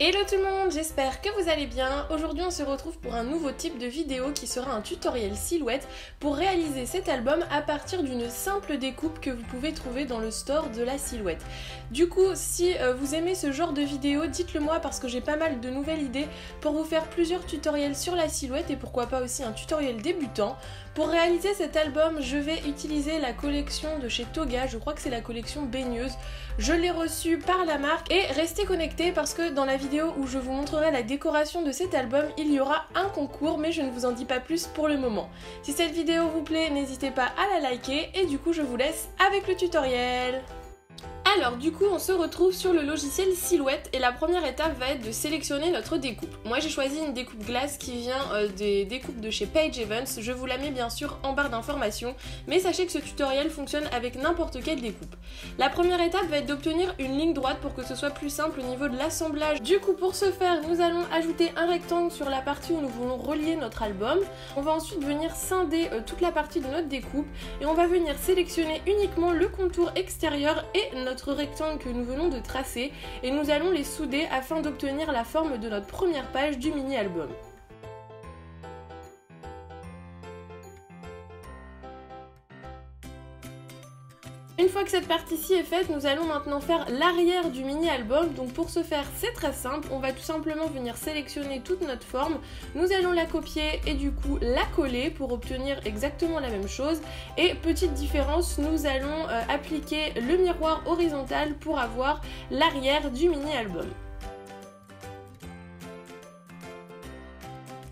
Hello tout le monde, j'espère que vous allez bien. Aujourd'hui on se retrouve pour un nouveau type de vidéo qui sera un tutoriel silhouette pour réaliser cet album à partir d'une simple découpe que vous pouvez trouver dans le store de la silhouette. Du coup, si vous aimez ce genre de vidéo, dites-le moi parce que j'ai pas mal de nouvelles idées pour vous faire plusieurs tutoriels sur la silhouette et pourquoi pas aussi un tutoriel débutant. Pour réaliser cet album, je vais utiliser la collection de chez Toga, je crois que c'est la collection baigneuse. Je l'ai reçue par la marque et restez connectés parce que dans la vidéo où je vous montrerai la décoration de cet album, il y aura un concours mais je ne vous en dis pas plus pour le moment. Si cette vidéo vous plaît, n'hésitez pas à la liker et du coup je vous laisse avec le tutoriel. Alors du coup on se retrouve sur le logiciel Silhouette et la première étape va être de sélectionner notre découpe. Moi j'ai choisi une découpe glace qui vient des découpes de chez Page Evans, je vous la mets bien sûr en barre d'informations, mais sachez que ce tutoriel fonctionne avec n'importe quelle découpe. La première étape va être d'obtenir une ligne droite pour que ce soit plus simple au niveau de l'assemblage. Du coup pour ce faire nous allons ajouter un rectangle sur la partie où nous voulons relier notre album. On va ensuite venir scinder toute la partie de notre découpe et on va venir sélectionner uniquement le contour extérieur et notre rectangle que nous venons de tracer et nous allons les souder afin d'obtenir la forme de notre première page du mini-album. Une fois que cette partie-ci est faite, nous allons maintenant faire l'arrière du mini-album. Donc pour ce faire, c'est très simple, on va tout simplement venir sélectionner toute notre forme, nous allons la copier et du coup la coller pour obtenir exactement la même chose. Et petite différence, nous allons appliquer le miroir horizontal pour avoir l'arrière du mini-album.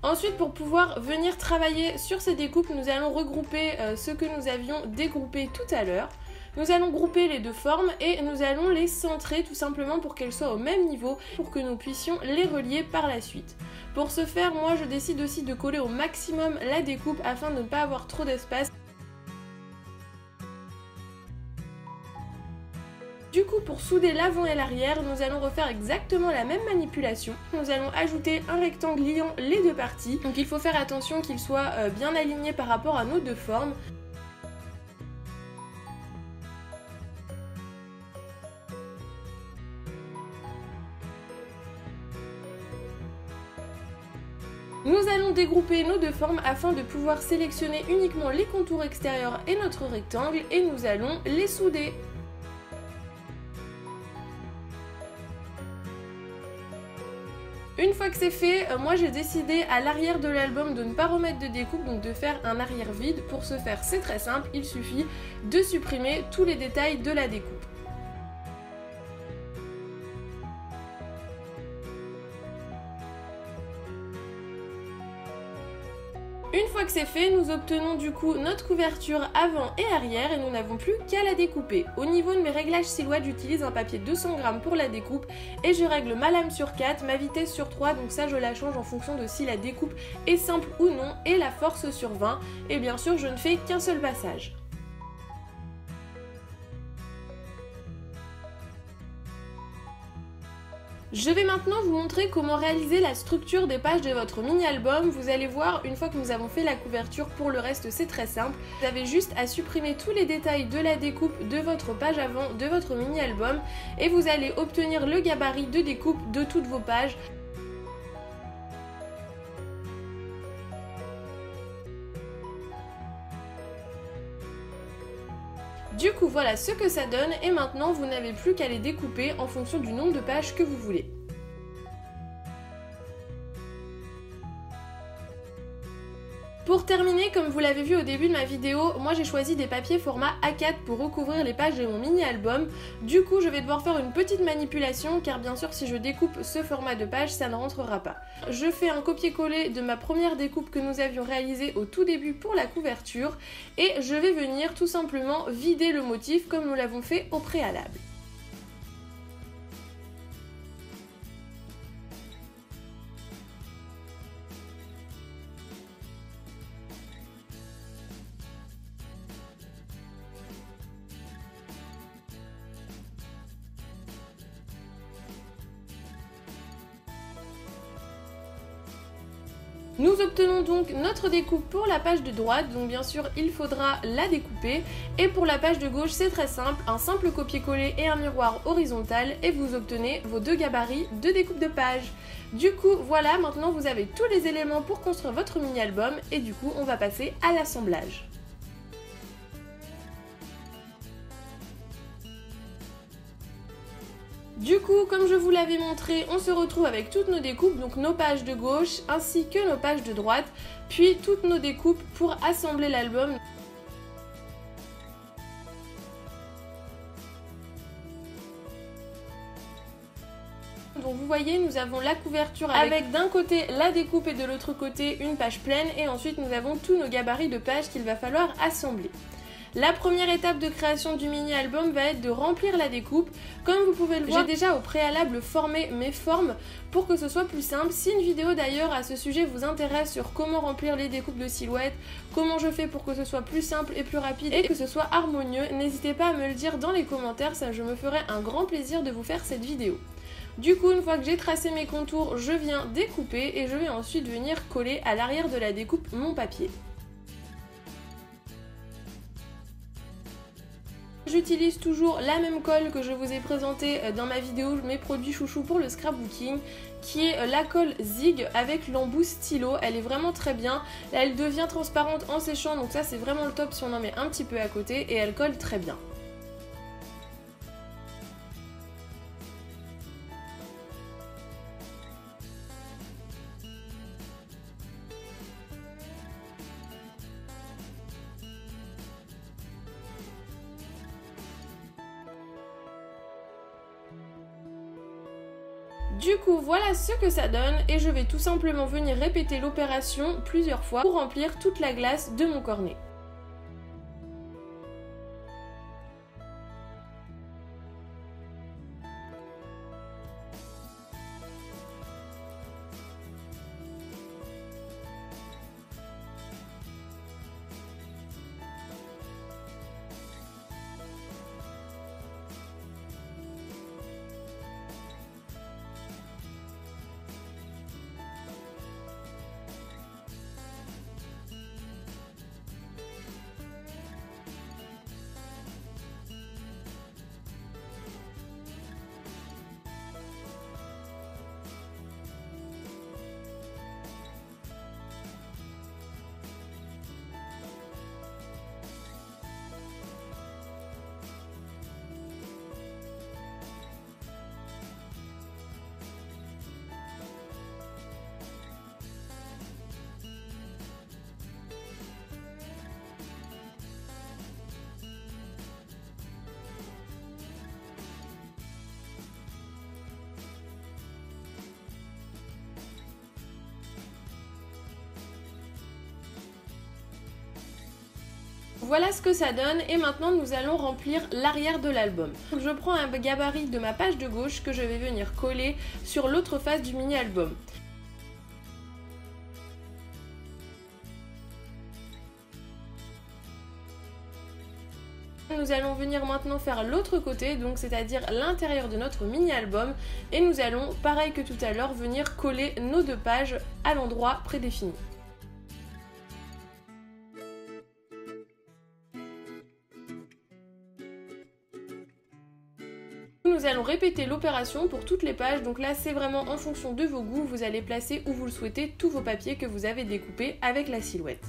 Ensuite, pour pouvoir venir travailler sur ces découpes, nous allons regrouper ce que nous avions dégroupé tout à l'heure. Nous allons grouper les deux formes et nous allons les centrer tout simplement pour qu'elles soient au même niveau pour que nous puissions les relier par la suite. Pour ce faire, moi je décide aussi de coller au maximum la découpe afin de ne pas avoir trop d'espace. Du coup, pour souder l'avant et l'arrière, nous allons refaire exactement la même manipulation. Nous allons ajouter un rectangle liant les deux parties. Donc il faut faire attention qu'il soit bien aligné par rapport à nos deux formes. Nous allons dégrouper nos deux formes afin de pouvoir sélectionner uniquement les contours extérieurs et notre rectangle et nous allons les souder. Une fois que c'est fait, moi j'ai décidé à l'arrière de l'album de ne pas remettre de découpe, donc de faire un arrière vide. Pour ce faire, c'est très simple, il suffit de supprimer tous les détails de la découpe. Une fois que c'est fait, nous obtenons du coup notre couverture avant et arrière et nous n'avons plus qu'à la découper. Au niveau de mes réglages silhouette, j'utilise un papier 200 g pour la découpe et je règle ma lame sur 4, ma vitesse sur 3, donc ça je la change en fonction de si la découpe est simple ou non, et la force sur 20, et bien sûr je ne fais qu'un seul passage. Je vais maintenant vous montrer comment réaliser la structure des pages de votre mini-album. Vous allez voir, une fois que nous avons fait la couverture, pour le reste c'est très simple. Vous avez juste à supprimer tous les détails de la découpe de votre page avant de votre mini-album et vous allez obtenir le gabarit de découpe de toutes vos pages. Du coup voilà ce que ça donne et maintenant vous n'avez plus qu'à les découper en fonction du nombre de pages que vous voulez. Pour terminer, comme vous l'avez vu au début de ma vidéo, moi j'ai choisi des papiers format A4 pour recouvrir les pages de mon mini-album. Du coup, je vais devoir faire une petite manipulation car bien sûr si je découpe ce format de page, ça ne rentrera pas. Je fais un copier-coller de ma première découpe que nous avions réalisée au tout début pour la couverture et je vais venir tout simplement vider le motif comme nous l'avons fait au préalable. Nous obtenons donc notre découpe pour la page de droite, donc bien sûr il faudra la découper. Et pour la page de gauche c'est très simple, un simple copier-coller et un miroir horizontal et vous obtenez vos deux gabarits de découpe de page. Du coup voilà, maintenant vous avez tous les éléments pour construire votre mini-album et du coup on va passer à l'assemblage. Du coup, comme je vous l'avais montré, on se retrouve avec toutes nos découpes, donc nos pages de gauche ainsi que nos pages de droite, puis toutes nos découpes pour assembler l'album. Donc vous voyez, nous avons la couverture avec d'un côté la découpe et de l'autre côté une page pleine et ensuite nous avons tous nos gabarits de pages qu'il va falloir assembler. La première étape de création du mini-album va être de remplir la découpe. Comme vous pouvez le voir, j'ai déjà au préalable formé mes formes pour que ce soit plus simple. Si une vidéo d'ailleurs à ce sujet vous intéresse sur comment remplir les découpes de silhouettes, comment je fais pour que ce soit plus simple et plus rapide et que ce soit harmonieux, n'hésitez pas à me le dire dans les commentaires, ça je me ferai un grand plaisir de vous faire cette vidéo. Du coup, une fois que j'ai tracé mes contours, je viens découper et je vais ensuite venir coller à l'arrière de la découpe mon papier. J'utilise toujours la même colle que je vous ai présentée dans ma vidéo mes produits chouchous pour le scrapbooking, qui est la colle Zig avec l'embout stylo. Elle est vraiment très bien, elle devient transparente en séchant, donc ça c'est vraiment le top si on en met un petit peu à côté et elle colle très bien. Du coup, voilà ce que ça donne et je vais tout simplement venir répéter l'opération plusieurs fois pour remplir toute la glace de mon cornet. Voilà ce que ça donne et maintenant nous allons remplir l'arrière de l'album. Je prends un gabarit de ma page de gauche que je vais venir coller sur l'autre face du mini-album. Nous allons venir maintenant faire l'autre côté, donc c'est-à-dire l'intérieur de notre mini-album et nous allons, pareil que tout à l'heure, venir coller nos deux pages à l'endroit prédéfini. Nous allons répéter l'opération pour toutes les pages, donc là c'est vraiment en fonction de vos goûts, vous allez placer où vous le souhaitez tous vos papiers que vous avez découpés avec la silhouette.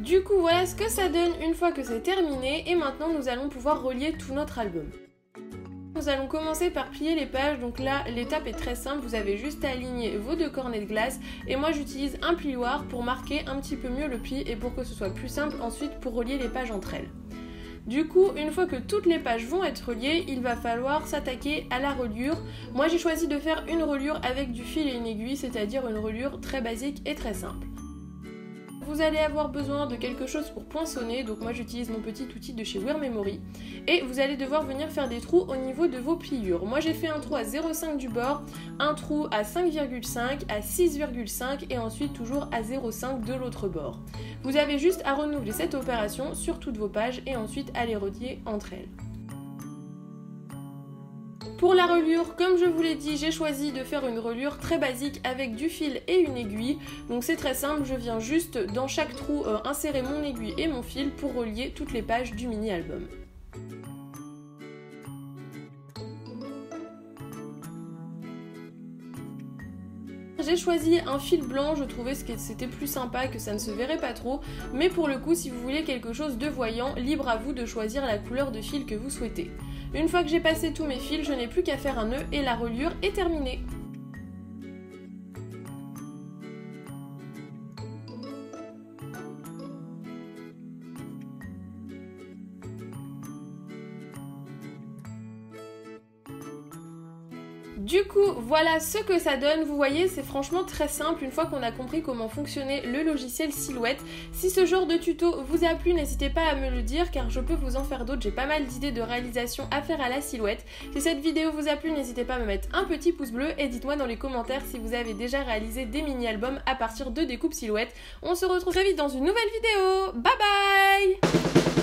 Du coup voilà ce que ça donne une fois que c'est terminé et maintenant nous allons pouvoir relier tout notre album. Nous allons commencer par plier les pages, donc là l'étape est très simple, vous avez juste à aligner vos 2 cornets de glace et moi j'utilise un plioir pour marquer un petit peu mieux le pli et pour que ce soit plus simple ensuite pour relier les pages entre elles. Du coup, une fois que toutes les pages vont être reliées, il va falloir s'attaquer à la reliure. Moi j'ai choisi de faire une reliure avec du fil et une aiguille, c'est-à-dire une reliure très basique et très simple. Vous allez avoir besoin de quelque chose pour poinçonner, donc moi j'utilise mon petit outil de chez Wear Memory. Et vous allez devoir venir faire des trous au niveau de vos pliures. Moi j'ai fait un trou à 0,5 du bord, un trou à 5,5, à 6,5 et ensuite toujours à 0,5 de l'autre bord. Vous avez juste à renouveler cette opération sur toutes vos pages et ensuite à les relier entre elles. Pour la reliure, comme je vous l'ai dit, j'ai choisi de faire une reliure très basique avec du fil et une aiguille. Donc c'est très simple, je viens juste dans chaque trou insérer mon aiguille et mon fil pour relier toutes les pages du mini-album. J'ai choisi un fil blanc, je trouvais que c'était plus sympa, que ça ne se verrait pas trop, mais pour le coup, si vous voulez quelque chose de voyant, libre à vous de choisir la couleur de fil que vous souhaitez. Une fois que j'ai passé tous mes fils, je n'ai plus qu'à faire un nœud et la reliure est terminée. Du coup, voilà ce que ça donne. Vous voyez, c'est franchement très simple une fois qu'on a compris comment fonctionnait le logiciel Silhouette. Si ce genre de tuto vous a plu, n'hésitez pas à me le dire car je peux vous en faire d'autres. J'ai pas mal d'idées de réalisation à faire à la Silhouette. Si cette vidéo vous a plu, n'hésitez pas à me mettre un petit pouce bleu et dites-moi dans les commentaires si vous avez déjà réalisé des mini-albums à partir de découpes Silhouette. On se retrouve très vite dans une nouvelle vidéo. Bye bye!